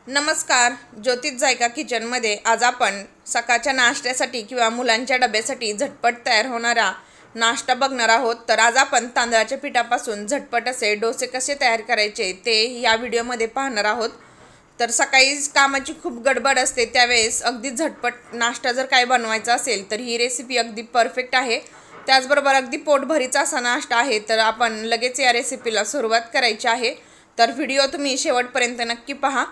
नमस्कार, ज्योतिष जायका किचनमध्ये आज आपण सकाळच्या नाश्त्यासाठी किंवा मुलांच्या डब्यासाठी झटपट तयार होणारा नाश्ता बघणार आहोत। तर आज आपण तांदळाच्या पिठापासून झटपट असे डोसे कसे तयार करायचे ते या व्हिडिओमध्ये पाहणार आहोत। तर सकाळी कामाची खूप गडबड असते, त्यावेळेस अगदी झटपट नाश्ता जर काय बनवायचा असेल तर ही रेसिपी अगदी परफेक्ट आहे। त्याचबरोबर अगदी पोटभरीचा असा नाश्ता आहे। तर आपण लगेच या रेसिपीला सुरुवात करायची आहे। तर व्हिडिओ तुम्ही शेवटपर्यंत नक्की पहा।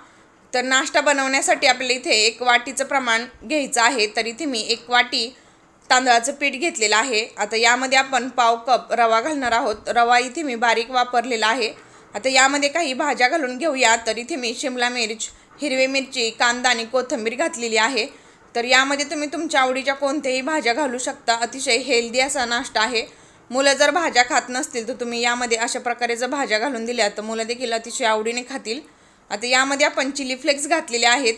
तर नाश्ता बनवण्यासाठी आपल्याला इथे 1 वाटीचं प्रमाण घ्यायचं आहे। तर इथे मी 1 वाटी तांदळाचं पीठ घेतलेलं आहे। आता यामध्ये आपण पाव कप रवा घालणार आहोत। रवा इथे मी बारीक वापरलेला आहे। आता यामध्ये काही भाज्या घालून घेऊया। तर इथे मी शिमला मिर्च, हिरवी मिरची, कांदा आणि कोथिंबीर घातलेली आहे। तर यामध्ये तुम्ही तुमच्या आवडीच्या कोणत्याही भाज्या घालू शकता। अतिशय हेल्दी असा नाश्ता आहे। मुलं जर भाज्या खात नसतील तर तुम्ही यामध्ये अशा प्रकारे जर भाज्या घालून दिल्या तर मुलं देखील अतिशय आवडीने खातील। आता यामध्ये आपण चिली फ्लेक्स घातलेले आहेत।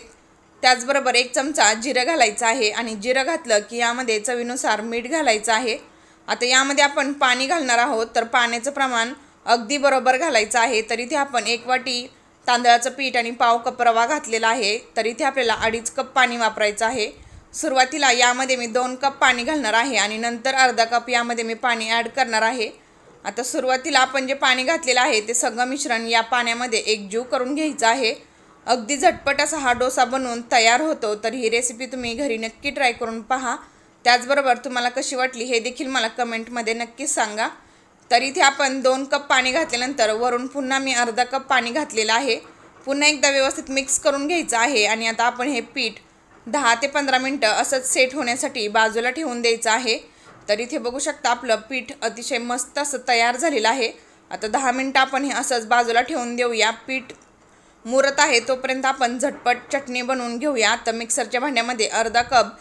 त्याचबरोबर 1 चमचा जिरं घालायचं आहे आणि जिरं घातलं की यामध्ये चवीनुसार मीठ घालायचं आहे। आता यामध्ये आपण पाणी घालणार आहोत। तर पाण्याचं प्रमाण अगदी बरोबर घालायचं आहे। तर इथे आपण 1 वाटी तांदळाचं पीठ आणि पाव कप रवा घातलेला आहे। तर इथे आपल्याला 2.5 कप पाणी वापरायचं आहे। सुरुवातीला यामध्ये मी 2 कप पाणी घालणार आहे आणि नंतर अर्धा कप यामध्ये मी पाणी ॲड करणार आहे। आता सुरुवातीला आपण जे पाणी घातलेलं आहे ते सगळं मिश्रण या पाण्यामध्ये एकजीव करून घ्यायचं आहे। अगदी झटपट असा हा डोसा बनवून तयार होतो। तर ही रेसिपी तुम्ही घरी नक्की ट्राय करून पहा। त्याचबरोबर तुम्हाला कशी वाटली हे देखील मला कमेंटमध्ये नक्की सांगा। तर इथे आपण 2 कप पाणी घातल्यानंतर वरून पुन्हा मी अर्धा कप पाणी घातलेलं आहे। पुन्हा एकदा व्यवस्थित मिक्स करून घ्यायचं आहे आणि आता आपण हे पीठ 10 ते 15 मिनटं असंच सेट होण्यासाठी बाजूला ठेवून द्यायचं आहे। तर इथे बघू शकता आपलं पीठ अतिशय मस्त असं तयार झालेलं आहे। आता 10 मिनटं आपण हे असंच बाजूला ठेवून देऊया। पीठ मुरत आहे तोपर्यंत आपण झटपट चटणी बनवून घेऊया। तर मिक्सरच्या भांड्यामध्ये अर्धा कप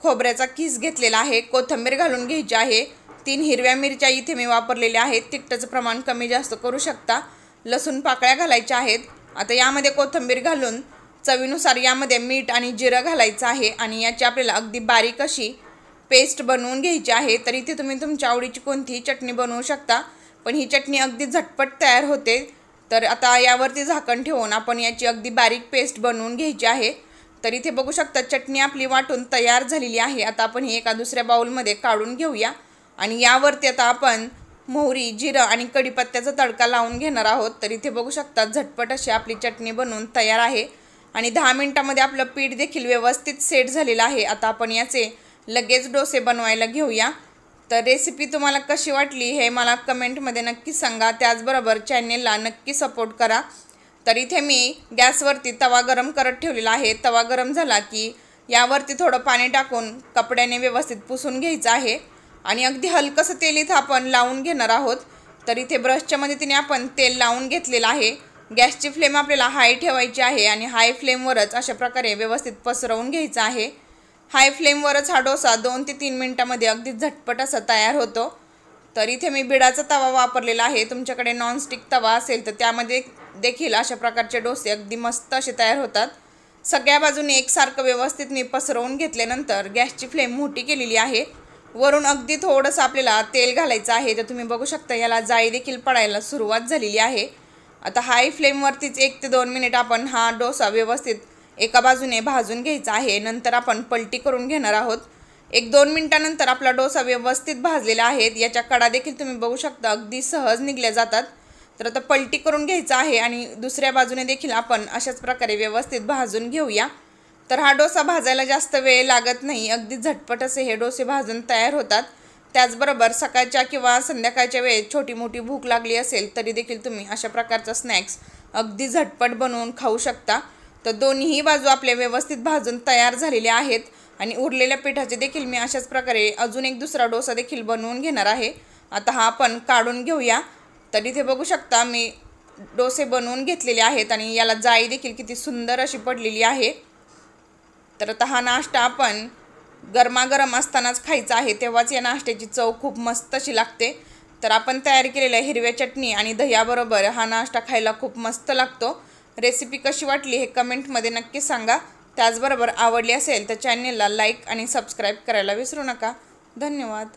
खोबऱ्याचा किस घेतलेला आहे। कोथिंबीर घालून घ्यायची आहे। 3 हिरव्या मिरच्या इथे मी वापरलेल्या आहेत। तिखटाचं प्रमाण कमी जास्त करू शकता। लसूण पाकळ्या घालायच्या आहेत। आता यामध्ये कोथिंबीर घालून चवीनुसार यामध्ये मीठ आणि जिरं घालायचं आहे आणि याची आपल्याला अगदी बारीक अशी पेस्ट बनवून घ्यायची आहे। तर इथे तुम्ही तुमच्या आवडीची कोणतीही चटणी बनवू शकता, पण ही चटणी अगदी झटपट तयार होते। तर आता यावरती झाकण ठेवून आपण याची अगदी बारीक पेस्ट बनवून घ्यायची आहे। तर इथे बघू शकता चटणी आपली वाटून तयार झालेली आहे। आता आपण ही एका दुसऱ्या बाउलमध्ये काढून घेऊया आणि यावरती आता आपण मोहरी, जिरं आणि कढीपत्त्याचा तडका लावून घेणार आहोत। तर इथे बघू शकता झटपट अशी आपली चटणी बनवून तयार आहे आणि 10 मिनिटांमध्ये आपलं पीठ देखील व्यवस्थित सेट झालेलं आहे। आता आपण याचे लगेच डोसे बनवायला घेऊया। तर रेसिपी तुम्हाला कशी वाटली हे मला कमेंटमध्ये नक्की सांगा। त्याचबरोबर चॅनेलला नक्की सपोर्ट करा। तर इथे मी गॅसवरती तवा गरम करत ठेवलेला आहे। तवा गरम झाला की यावरती थोडं पाणी टाकून कपड्याने व्यवस्थित पुसून घ्यायचं आहे आणि अगदी हलकंसं तेल इथं आपण लावून घेणार आहोत। तर इथे ब्रशच्या मदतीने आपण तेल लावून घेतलेलं आहे। गॅसची फ्लेम आपल्याला हाय ठेवायची आहे आणि हाय फ्लेमवरच अशा प्रकारे व्यवस्थित पसरवून घ्यायचं आहे। हाय फ्लेमवरच हा डोसा 2 ते 3 मिनिटांमध्ये अगदी झटपट असा तयार होतो। तर इथे मी बिडाचा तवा वापरलेला आहे। तुमच्याकडे नॉनस्टिक तवा असेल तर त्यामध्ये देखील अशा प्रकारचे डोसे अगदी मस्त असे तयार होतात। सगळ्या बाजूने एकसारखं व्यवस्थित मी पसरवून घेतल्यानंतर गॅसची फ्लेम मोठी केलेली आहे। वरून अगदी थोडंसं आपल्याला तेल घालायचं आहे। तर तुम्ही बघू शकता याला जाळी देखील पडायला सुरुवात झालेली आहे। आता हाय फ्लेमवरतीच 1 ते 2 मिनिट आपण हा डोसा व्यवस्थित एका बाजूने भाजून घ्यायचा आहे। नंतर आपण पलटी करून घेणार आहोत। 1-2 मिनिटांनंतर आपला डोसा व्यवस्थित भाजलेला आहे। याच्या कडा देखील तुम्ही बघू शकता अगदी सहज निघल्या जातात। तर आता पलटी करून घ्यायचा आहे आणि दुसऱ्या बाजूने देखील आपण अशाच प्रकारे व्यवस्थित भाजून घेऊया। तर हा डोसा भाजायला जास्त वेळ लागत नाही, अगदी झटपट असे हे डोसे भाजून तयार होतात। त्याचबरोबर सकाळच्या किंवा संध्याकाळच्या वेळेत छोटी मोठी भूक लागली असेल तरी देखील तुम्ही अशा प्रकारचा स्नॅक्स अगदी झटपट बनवून खाऊ शकता। तर दोन्हीही बाजू आपले व्यवस्थित भाजून तयार झालेले आहेत आणि उरलेल्या पिठाचे देखील मी अशाच प्रकारे अजून एक दुसरा डोसा देखील बनवून घेणार आहे। आता हा आपण काढून घेऊया। तर इथे बघू शकता मी डोसे बनवून घेतलेले आहेत आणि याला जाळी देखील किती सुंदर अशी पडलेली आहे। तर आता हा नाश्ता आपण गरमागरम असतानाच खायचा आहे, तेव्हाच या नाश्त्याची चव खूप मस्त अशी लागते। तर आपण तयार केलेल्या हिरव्या चटणी आणि दह्याबरोबर हा नाश्ता खायला खूप मस्त लागतो। रेसिपी कशी वाटली हे कमेंटमध्ये नक्की सांगा। त्याचबरोबर आवडली असेल तर चॅनेलला लाईक आणि सबस्क्राईब करायला विसरू नका। धन्यवाद।